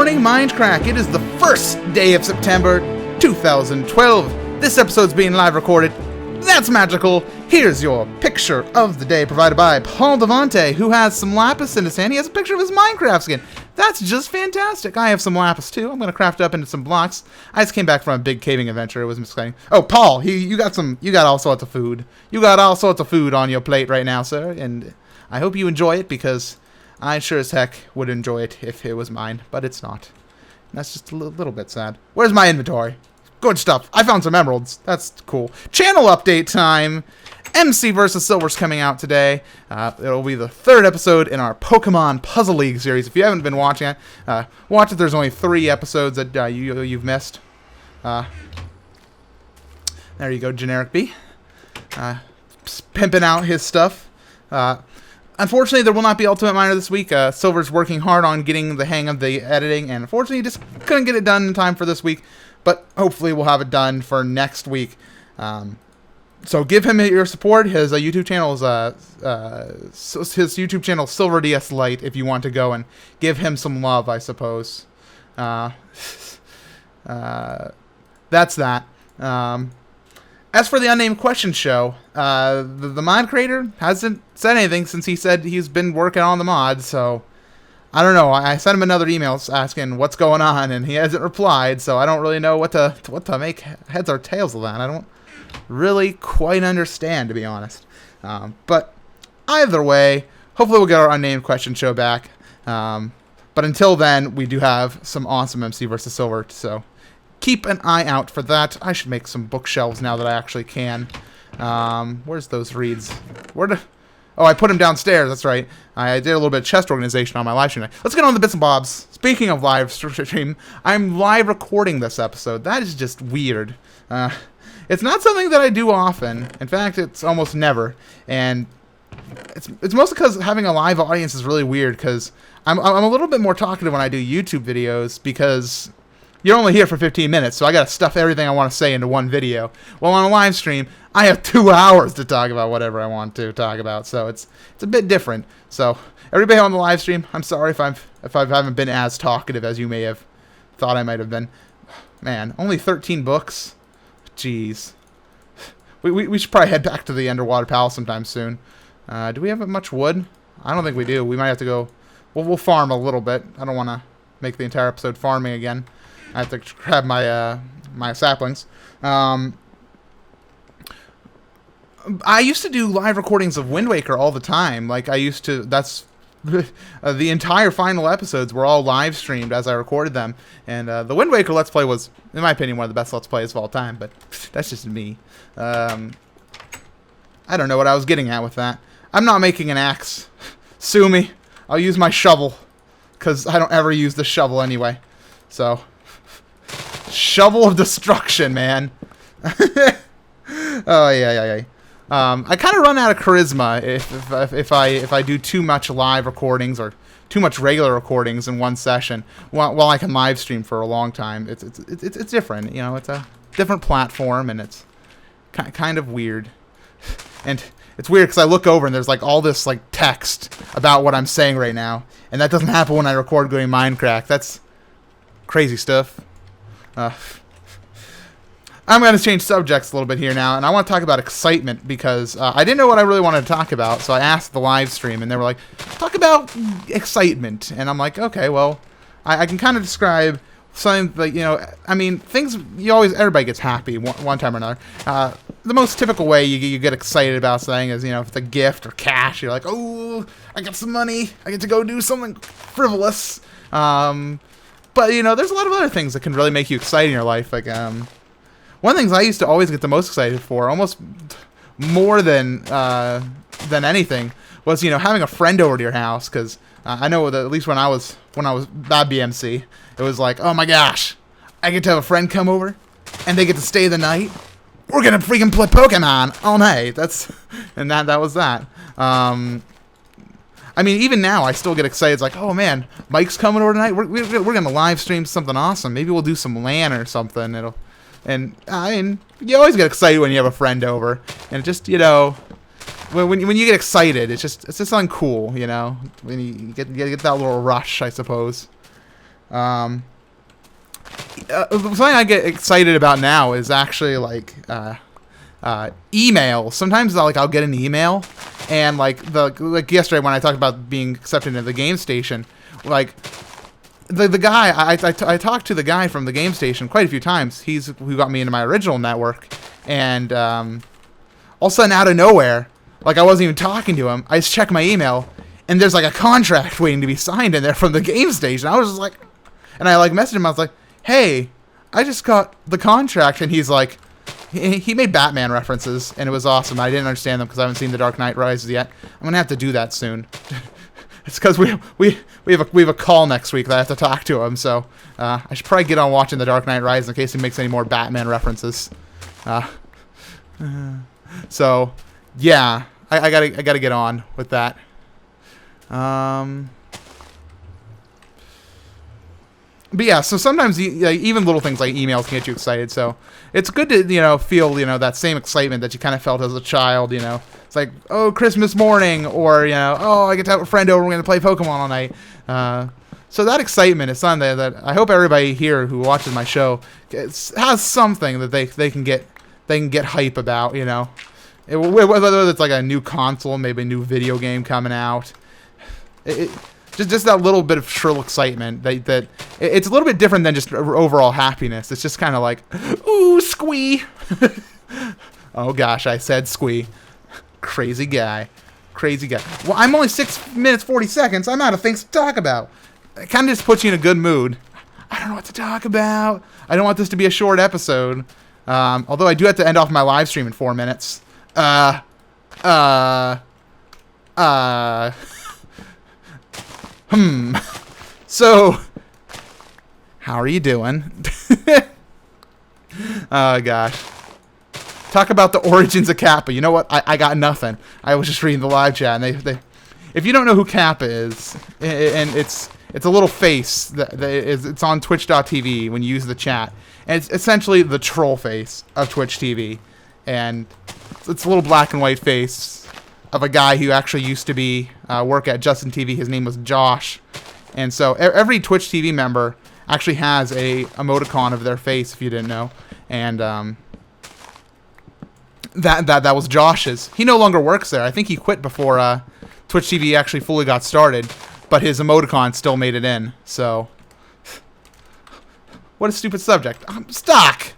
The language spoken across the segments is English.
morning, Mindcrack. It is the first day of September 2012. This episode's being live recorded. That's magical. Here's your picture of the day provided by Paul Devante, who has some lapis in his hand. He has a picture of his Minecraft skin. That's just fantastic. I have some lapis too. I'm going to craft up into some blocks. I just came back from a big caving adventure. It was exciting. Oh, Paul, you got all sorts of food. You got all sorts of food on your plate right now, sir, and I hope you enjoy it because I sure as heck would enjoy it if it was mine, but it's not. That's just a little bit sad. Where's my inventory? Good stuff. I found some emeralds. That's cool. Channel update time. MC vs. Silver's coming out today. It'll be the third episode in our Pokemon Puzzle League series. If you haven't been watching it, watch it. There's only 3 episodes that you've missed. There you go, Generic B. Pimping out his stuff. Unfortunately, there will not be Ultimate Miner this week. Silver's working hard on getting the hang of the editing, and unfortunately, he just couldn't get it done in time for this week. But hopefully, we'll have it done for next week. So give him your support. His YouTube channel is his YouTube channel Silver DS Lite. If you want to go and give him some love, I suppose. That's that. As for the Unnamed Question show, the mod creator hasn't said anything since he said he's been working on the mod, so I don't know. I sent him another email asking what's going on, and he hasn't replied, so I don't really know what to make heads or tails of that. I don't really quite understand, to be honest. But either way, hopefully we'll get our Unnamed Question show back. But until then, we do have some awesome MC vs. Silver, so keep an eye out for that. I should make some bookshelves now that I actually can. Where's those reeds? Oh, I put them downstairs. That's right. I did a little bit of chest organization on my live stream. Let's get on the bits and bobs. Speaking of live stream, I'm live recording this episode. That is just weird. It's not something that I do often. In fact, it's almost never. And it's mostly because having a live audience is really weird, because I'm a little bit more talkative when I do YouTube videos, because you're only here for 15 minutes, so I gotta stuff everything I want to say into one video. While on a live stream, I have 2 hours to talk about whatever I want to talk about, so it's a bit different. So everybody on the live stream, I'm sorry if I haven't been as talkative as you may have thought I might have been. Man, only 13 books. Jeez. We should probably head back to the Underwater Palace sometime soon. Do we have much wood? I don't think we do. We might have to go. We'll farm a little bit. I don't want to make the entire episode farming again. I have to grab my my saplings. I used to do live recordings of Wind Waker all the time. Like, I used to. That's the entire final episodes were all live streamed as I recorded them. And the Wind Waker Let's Play was, in my opinion, one of the best Let's Plays of all time. But that's just me. I don't know what I was getting at with that. I'm not making an axe. Sue me. I'll use my shovel, because I don't ever use the shovel anyway. So, shovel of destruction, man. Oh yeah. I kind of run out of charisma if I do too much live recordings or too much regular recordings in one session while I can live stream for a long time. It's different, you know. It's a different platform, and it's kind of weird. And it's weird because I look over and there's like all this like text about what I'm saying right now, and that doesn't happen when I record doing Mindcrack. That's crazy stuff. I'm going to change subjects a little bit here now, and I want to talk about excitement, because I didn't know what I really wanted to talk about, so I asked the live stream, and they were like, talk about excitement. And I'm like, okay, well, I can kind of describe something like, you know, I mean, things, everybody gets happy one time or another. The most typical way you get excited about something is, you know, if it's a gift or cash, you're like, oh, I got some money, I get to go do something frivolous. But, you know, there's a lot of other things that can really make you excited in your life, like, one of the things I used to always get the most excited for, almost more than anything, was, you know, having a friend over to your house. Because I know that at least when I was bad BMC, it was like, oh my gosh, I get to have a friend come over, and they get to stay the night. We're gonna freaking play Pokemon all night. That was that. I mean, even now, I still get excited. It's like, oh man, Mike's coming over tonight. We're gonna live stream something awesome. Maybe we'll do some LAN or something. And I mean, you always get excited when you have a friend over, and it just, you know, when you get excited, it's just something cool, you know, when you get that little rush, I suppose. Something I get excited about now is actually like email. Sometimes I'll get an email, and like yesterday when I talked about being accepted into the game station, like the guy I talked to the guy from the game station quite a few times. He's who got me into my original network, and all of a sudden out of nowhere, like I wasn't even talking to him, I just checked my email, and there's like a contract waiting to be signed in there from the game station. I was just like, and I like messaged him. I was like, hey, I just got the contract, and he's like, he made Batman references, and it was awesome. I didn't understand them because I haven't seen The Dark Knight Rises yet. I'm gonna have to do that soon. It's because we have a call next week that I have to talk to him, so I should probably get on watching The Dark Knight Rises in case he makes any more Batman references. So yeah, I gotta get on with that. But yeah, so sometimes even little things like emails can get you excited. So it's good to feel that same excitement that you kind of felt as a child. It's like, oh, Christmas morning, or oh, I get to have a friend over, we're gonna play Pokemon all night. So that excitement is something that I hope everybody here who watches my show has something that they can get hype about. Whether it's like a new console, maybe a new video game coming out. Just that little bit of shrill excitement that it's a little bit different than just overall happiness. It's just kind of like, ooh, squee. Oh gosh, I said squee. Crazy guy. Well, I'm only 6 minutes 40 seconds. I'm out of things to talk about. It kind of just puts you in a good mood. I don't know what to talk about. I don't want this to be a short episode. Although I do have to end off my live stream in 4 minutes. So, how are you doing? Oh gosh. Talk about the origins of Kappa. You know what? I got nothing. I was just reading the live chat, and they if you don't know who Kappa is, and it's a little face it's on Twitch.tv when you use the chat, and it's essentially the troll face of Twitch TV, and it's a little black and white face of a guy who actually used to be work at Justin TV. His name was Josh, and so every Twitch TV member actually has a emoticon of their face, if you didn't know, and that was Josh's. He no longer works there. I think he quit before Twitch TV actually fully got started, but his emoticon still made it in. So, what a stupid subject. I'm stuck.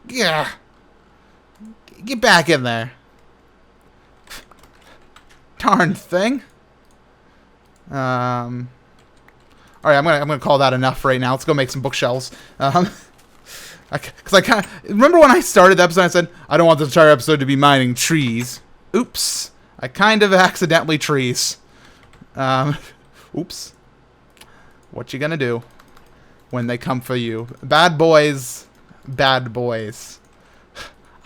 Yeah. Get back in there. Darn thing. All right, I'm gonna call that enough right now. Let's go make some bookshelves. Because I kind of remember when I started the episode, I said I don't want this entire episode to be mining trees. Oops, I kind of accidentally trees. Oops. What you gonna do when they come for you? Bad boys, bad boys.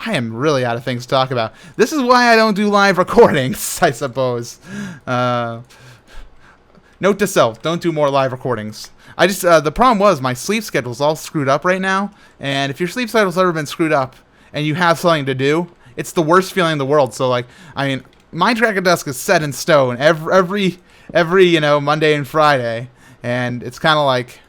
I am really out of things to talk about. This is why I don't do live recordings, I suppose. Note to self, don't do more live recordings. I just, the problem was my sleep schedule's all screwed up right now, and if your sleep schedule's ever been screwed up, and you have something to do, it's the worst feeling in the world. So, like, I mean, Mindcrack at Dusk is set in stone every Monday and Friday, and it's kind of like,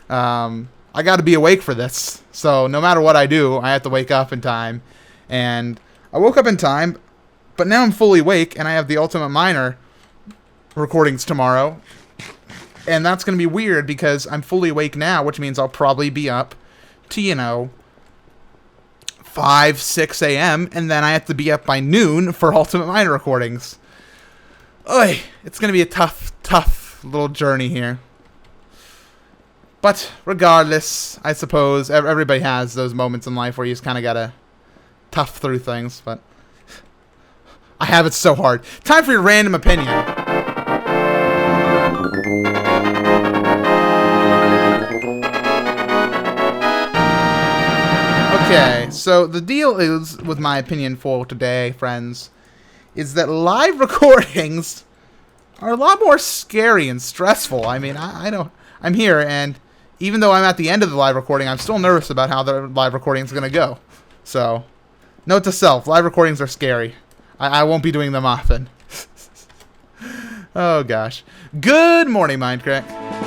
I got to be awake for this. So no matter what I do, I have to wake up in time. And I woke up in time, but now I'm fully awake, and I have the Ultimate Miner recordings tomorrow. And that's going to be weird because I'm fully awake now, which means I'll probably be up to, 5, 6 a.m., and then I have to be up by noon for Ultimate Miner recordings. Oy, it's going to be a tough little journey here. But regardless, I suppose everybody has those moments in life where you just kind of got to tough through things, but I have it so hard. Time for your random opinion. Okay, so the deal is with my opinion for today, friends, is that live recordings are a lot more scary and stressful. I mean, I don't. I'm here, and even though I'm at the end of the live recording, I'm still nervous about how the live recording is going to go. So, note to self, live recordings are scary. I won't be doing them often. Oh gosh. Good morning, Mindcrack.